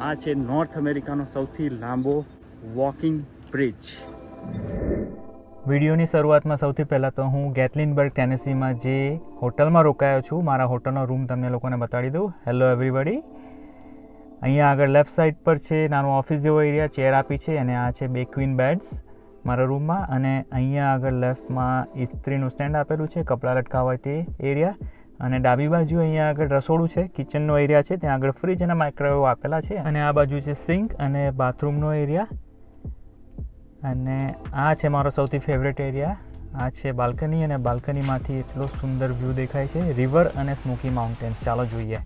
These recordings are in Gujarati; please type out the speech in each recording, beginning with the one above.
આ છે નોર્થ અમેરિકાનો સૌથી લાંબો વોકિંગ બ્રિજ. વિડીયોની શરૂઆતમાં સૌથી પહેલાં તો હું ગેટલિનબર્ગ ટેનેસીમાં જે હોટલમાં રોકાયો છું, મારા હોટલનો રૂમ તમને લોકોને બતાડી દઉં. Hello everybody. અહીંયા આગળ લેફ્ટ સાઈડ પર છે નાનો ઓફિસ જેવો એરિયા, ચેર આપી છે અને આ છે 2 ક્વીન બેડ્સ મારા રૂમમાં. અને અહીંયા આગળ લેફ્ટમાં ઇસ્ત્રીનું સ્ટેન્ડ આપેલું છે, કપડાં લટકાવવા તે એરિયા. અને ડાબી બાજુ અહીંયા આગળ રસોડું છે, કિચનનો એરિયા છે, ત્યાં આગળ ફ્રીજ અને માઇક્રોવેવ આપેલા છે. અને આ બાજુ છે સિંક અને બાથરૂમનો એરિયા. અને આ છે મારો સૌથી ફેવરેટ એરિયા, આ છે બાલ્કની. અને બાલ્કનીમાંથી એટલો સુંદર વ્યૂ દેખાય છે, રિવર અને સ્મોકી માઉન્ટેન્સ. ચાલો જોઈએ.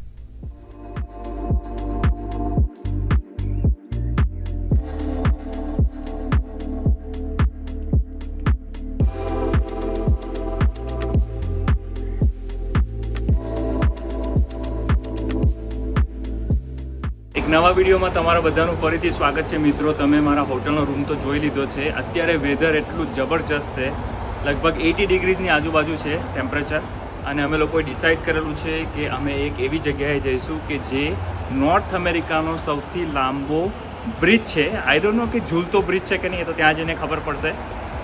નવા વિડીયોમાં તમારા બધાનું ફરીથી સ્વાગત છે મિત્રો. તમે મારા હોટલનો રૂમ તો જોઈ લીધો છે. અત્યારે વેધર એટલું જબરજસ્ત છે, લગભગ 80 ડિગ્રીની આજુબાજુ છે ટેમ્પરેચર. અને અમે લોકોએ ડિસાઇડ કરેલું છે કે અમે એક એવી જગ્યાએ જઈશું કે જે નોર્થ અમેરિકાનો સૌથી લાંબો બ્રિજ છે. આઈ ડોન્ટ નો કે ઝૂલતો બ્રિજ છે કે નહીં, એ તો ત્યાં જઈને ખબર પડશે.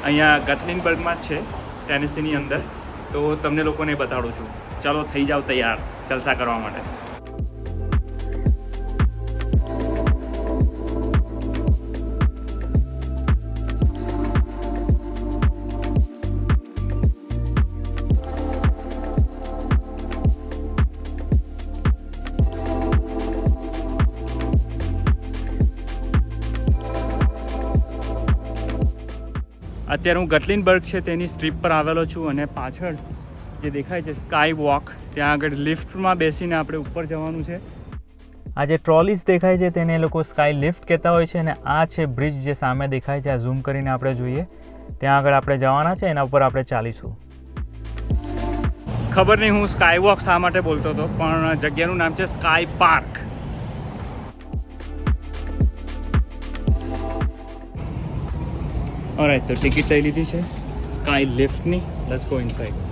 અહીંયા ગેટલિનબર્ગમાં જ છે, ટેનેસીની અંદર. તો તમને લોકોને બતાડું છું. ચાલો થઈ જાઓ તૈયાર જલસા કરવા માટે. અત્યારે હું ગેટલિનબર્ગ છે તેની સ્ટ્રીપ પર આવેલો છું અને પાછળ જે દેખાય છે સ્કાય વોક, ત્યાં આગળ લિફ્ટમાં બેસીને આપણે ઉપર જવાનું છે. આ જે ટ્રોલીસ દેખાય છે તેને લોકો સ્કાય લિફ્ટ કહેતા હોય છે. અને આ છે બ્રિજ જે સામે દેખાય છે, આ ઝૂમ કરીને આપણે જોઈએ. ત્યાં આગળ આપણે જવાના છે, એના ઉપર આપણે ચાલીશું. ખબર નહીં હું સ્કાય વોક શા માટે બોલતો હતો, પણ જગ્યાનું નામ છે સ્કાય પાર્ક. ઓલરાઈટ, તો ટિકિટ લઈ લીધી છે સ્કાય લિફ્ટની. Let's go inside.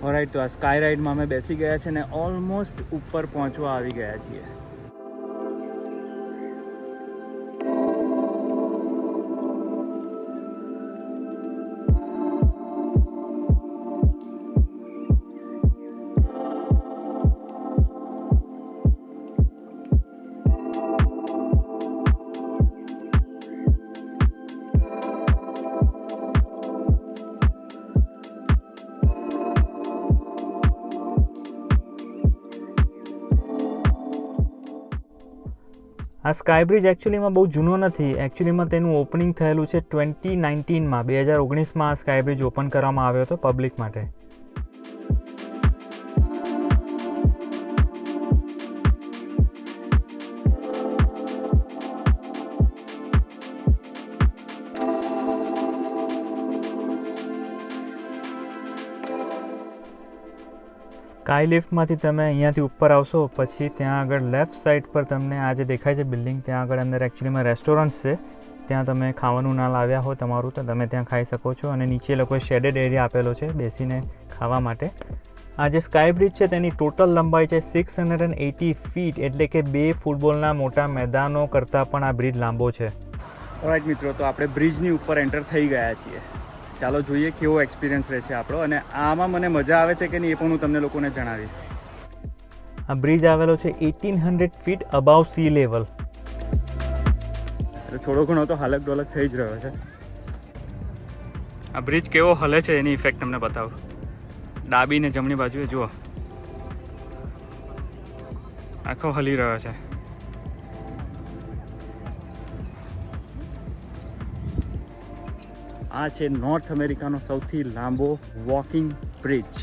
ઓલરાઈટ, તો આ સ્કાય રાઇડમાં અમે બેસી ગયા છે ને ઓલમોસ્ટ ઉપર પહોંચવા આવી ગયા છીએ. આ સ્કાય બ્રિજ એકચ્યુઅલીમાં બહુ જૂનો નથી. એકચ્યુઅલીમાં તેનું ઓપનિંગ થયેલું છે 2019માં, 2019માં આ સ્કાય બ્રિજ ઓપન કરવામાં આવ્યો હતો પબ્લિક માટે. સ્કાય લિફ્ટમાંથી તમે અહીંયાથી ઉપર આવશો, પછી ત્યાં આગળ લેફ્ટ સાઈડ પર તમને આ જે દેખાય છે બિલ્ડિંગ, ત્યાં આગળ અંદર એકચ્યુઅલીમાં રેસ્ટોરન્ટ્સ છે. ત્યાં તમે ખાવાનું ના લાવ્યા હોય તમારું તો તમે ત્યાં ખાઈ શકો છો. અને નીચે લોકોએ શેડેડ એરિયા આપેલો છે બેસીને ખાવા માટે. આ જે સ્કાય બ્રિજ છે તેની ટોટલ લંબાઈ છે 680 ફીટ, એટલે કે 2 ફૂટબોલના મોટા મેદાનો કરતાં પણ આ બ્રિજ લાંબો છે. ઓલરાઈટ મિત્રો, તો આપણે બ્રિજની ઉપર એન્ટર થઈ ગયા છીએ. ચાલો જોઈએ કેવો એક્સપિરિયન્સ રહે છે આપણો. અને આમાં મને મજા આવે છે કે નહીં એ પણ હું તમને લોકોને જણાવીશ. આ બ્રિજ આવેલો છે 1800 ફીટ અબાવ સી લેવલ. થોડો ઘણો તો હાલક ડોલક થઈ જ રહ્યો છે. આ બ્રિજ કેવો હલે છે એની ઇફેક્ટ તમને બતાવું. ડાબી ને જમણી બાજુએ જુઓ, આખો હલી રહ્યો છે. આ છે નોર્થ અમેરિકાનો સૌથી લાંબો વોકિંગ બ્રિજ.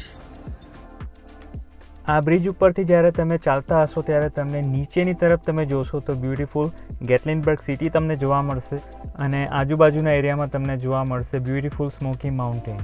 આ બ્રિજ ઉપરથી જ્યારે તમે ચાલતા હશો ત્યારે તમને નીચેની તરફ તમે જોશો તો બ્યુટીફુલ ગેટલિનબર્ગ સિટી તમને જોવા મળશે અને આજુબાજુના એરિયામાં તમને જોવા મળશે બ્યુટીફુલ સ્મોકી માઉન્ટેન.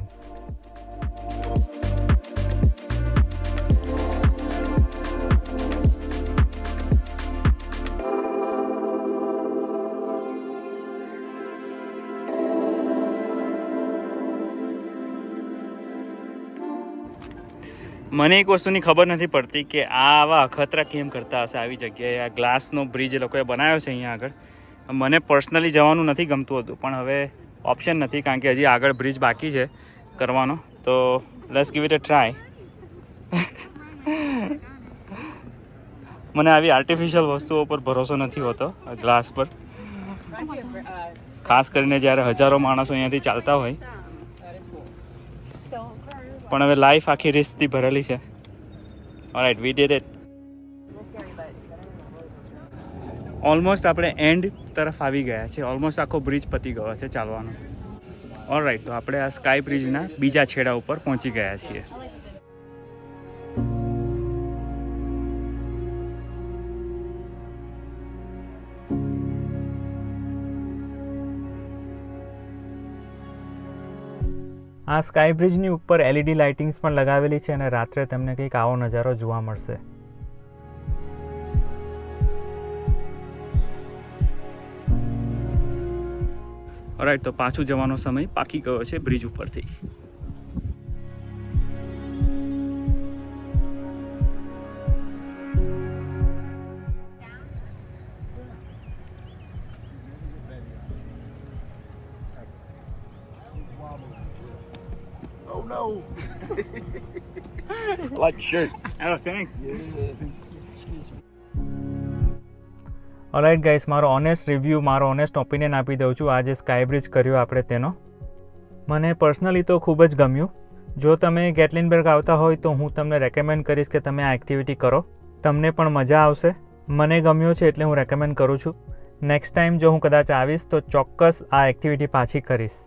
મને એક વસ્તુની ખબર નથી પડતી કે આ આવા અખતરા કેમ કરતા હશે આવી જગ્યાએ. આ ગ્લાસનો બ્રિજ એ લોકોએ બનાવ્યો છે અહીંયા આગળ. મને પર્સનલી જવાનું નથી ગમતું હતું, પણ હવે ઓપ્શન નથી કારણ કે હજી આગળ બ્રિજ બાકી છે કરવાનો. તો let's give it a try. મને આવી આર્ટિફિશિયલ વસ્તુઓ પર ભરોસો નથી હોતો ગ્લાસ પર, ખાસ કરીને જ્યારે હજારો માણસો અહીંયાથી ચાલતા હોય. પણ હવે લાઈફ આખી રિસ્કથી ભરેલી છે. Alright, we did it. Almost આપણે એન્ડ તરફ આવી ગયા છે. ઓલમોસ્ટ આખો બ્રિજ પતી ગયો છે ચાલવાનો. ઓલરાઈટ, તો આપણે આ સ્કાય બ્રિજના બીજા છેડા ઉપર પહોંચી ગયા છીએ. આ સ્કાય બ્રિજની ઉપર LED લાઇટિંગ્સ પણ લગાવેલી છે અને રાત્રે તમને કંઈક આવો નજારો જોવા મળશે. ઓલરાઈટ, તો પાછું જવાનો સમય પાકી ગયો છે બ્રિજ ઉપરથી. Oh no! I like the shirt. Oh, thanks. Alright guys, મારો ઓનેસ્ટ રિવ્યૂ, મારો ઓનેસ્ટ ઓપિનિયન આપી દઉં છું. આજે સ્કાય બ્રિજ કર્યો આપણે તેનો મને પર્સનલી તો ખૂબ જ ગમ્યું. જો તમે ગેટલિનબર્ગ આવતા હોય તો હું તમને રેકમેન્ડ કરીશ કે તમે આ એક્ટિવિટી કરો. તમને પણ મજા આવશે. મને ગમ્યો છે એટલે હું રેકમેન્ડ કરું છું. નેક્સ્ટ ટાઈમ જો હું કદાચ આવીશ તો ચોક્કસ આ એક્ટિવિટી પાછી કરીશ.